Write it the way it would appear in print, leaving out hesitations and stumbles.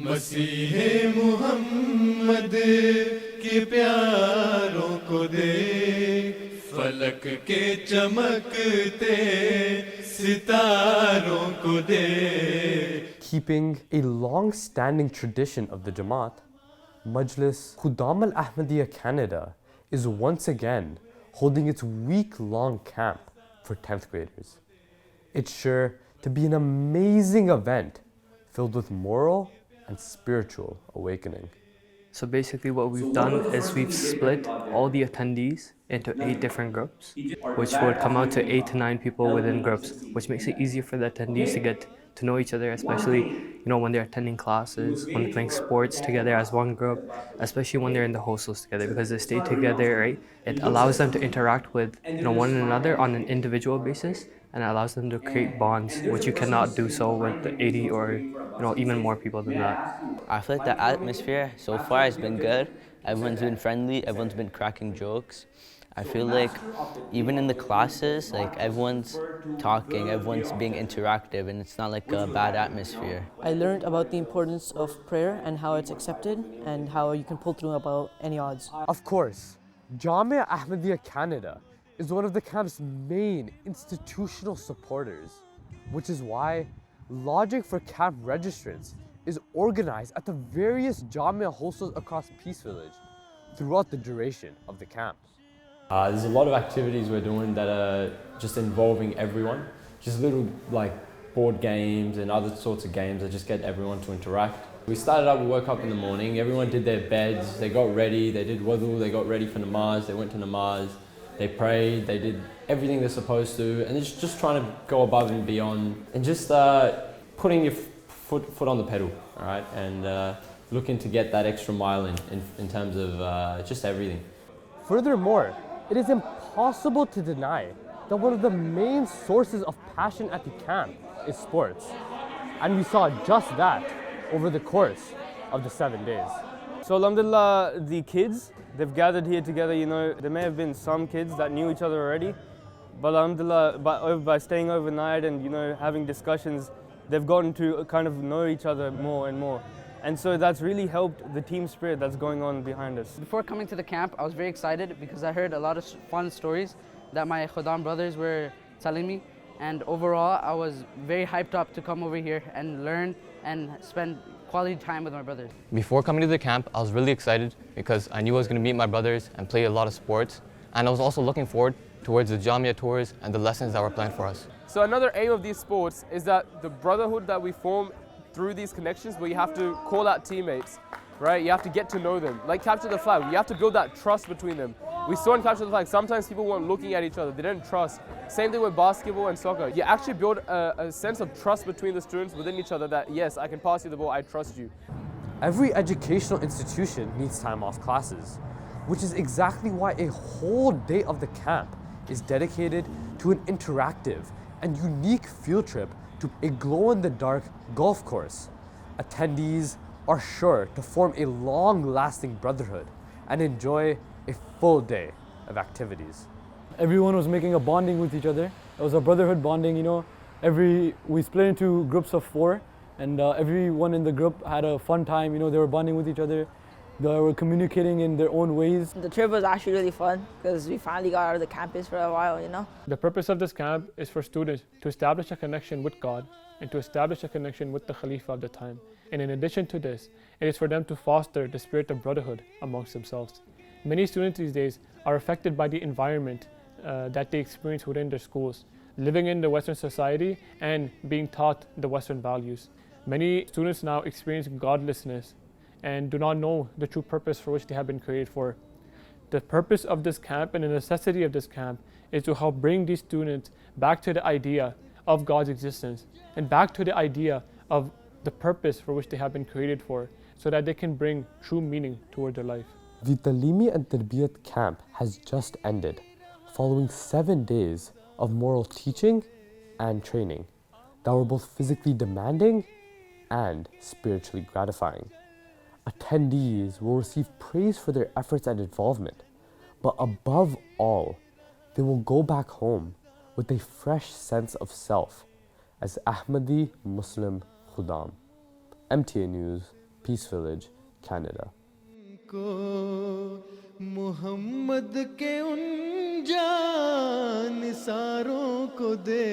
मसीह मुहम्मद के प्यारों को देख, फलक के चमकते सितारों को देख. Keeping a long-standing tradition of the Jamaat, Majlis Khudam al-Ahmadiyya Canada is once again holding its week-long camp for 10th graders. It's sure to be an amazing event filled with moral and spiritual awakening. So basically what we've done is we've split all the attendees into 8 different groups, which would come out to 8 to 9 people within groups, which makes it easier for the attendees to get to know each other, especially when they're attending classes, when they're playing sports together as one group, especially when they're in the hostels together, because they stay together, right? It allows them to interact with one another on an individual basis, and it allows them to create bonds, which you cannot do so with 80 or even more people than that. I feel like the atmosphere so far has been good. Everyone's been friendly, everyone's been cracking jokes. I feel like even in the classes, like everyone's talking, everyone's being interactive, and it's not like a bad atmosphere. I learned about the importance of prayer and how it's accepted and how you can pull through about any odds. Of course, Jamia Ahmadiyya Canada is one of the camp's main institutional supporters, which is why Lodging for Camp Registrants is organized at the various Jamia hostels across Peace Village throughout the duration of the camp. There's a lot of activities we're doing that are just involving everyone. Just little board games and other sorts of games that just get everyone to interact. We started up, we woke up in the morning, everyone did their beds, they got ready, they did wudu, they got ready for namaz, they went to namaz, they prayed, they did everything they're supposed to, and it's just trying to go above and beyond and just putting your foot on the pedal, all right, and looking to get that extra mile in terms of just everything. Furthermore, it is impossible to deny that one of the main sources of passion at the camp is sports. And we saw just that over the course of the 7 days. So alhamdulillah, the kids, they've gathered here together, there may have been some kids that knew each other already, but alhamdulillah, by staying overnight and having discussions, they've gotten to kind of know each other more and more. And so that's really helped the team spirit that's going on behind us. Before coming to the camp, I was very excited because I heard a lot of fun stories that my Khudam brothers were telling me. And overall, I was very hyped up to come over here and learn and spend quality time with my brothers. Before coming to the camp, I was really excited because I knew I was going to meet my brothers and play a lot of sports. And I was also looking forward towards the Jamia tours and the lessons that were planned for us. So another aim of these sports is that the brotherhood that we form through these connections, where you have to call out teammates, right? You have to get to know them. Like Capture the Flag, you have to build that trust between them. We saw in Capture the Flag, sometimes people weren't looking at each other, they didn't trust. Same thing with basketball and soccer. You actually build a sense of trust between the students within each other that, yes, I can pass you the ball, I trust you. Every educational institution needs time off classes, which is exactly why a whole day of the camp is dedicated to an interactive and unique field trip to a glow-in-the-dark golf course. Attendees are sure to form a long-lasting brotherhood and enjoy a full day of activities. Everyone was making a bonding with each other. It was a brotherhood bonding, we split into groups of 4, and everyone in the group had a fun time, they were bonding with each other. They were communicating in their own ways. The trip was actually really fun because we finally got out of the campus for a while, The purpose of this camp is for students to establish a connection with God and to establish a connection with the Khalifa of the time. And in addition to this, it is for them to foster the spirit of brotherhood amongst themselves. Many students these days are affected by the environment that they experience within their schools, living in the Western society and being taught the Western values. Many students now experience godlessness and do not know the true purpose for which they have been created for. The purpose of this camp and the necessity of this camp is to help bring these students back to the idea of God's existence and back to the idea of the purpose for which they have been created for, so that they can bring true meaning toward their life. The Talimi and Tarbiyat Camp has just ended, following 7 days of moral teaching and training that were both physically demanding and spiritually gratifying. Attendees will receive praise for their efforts and involvement, but above all, they will go back home with a fresh sense of self as Ahmadi Muslim Khudam. MTA News, Peace Village, Canada. को मोहम्मद के उन जान सारों को दे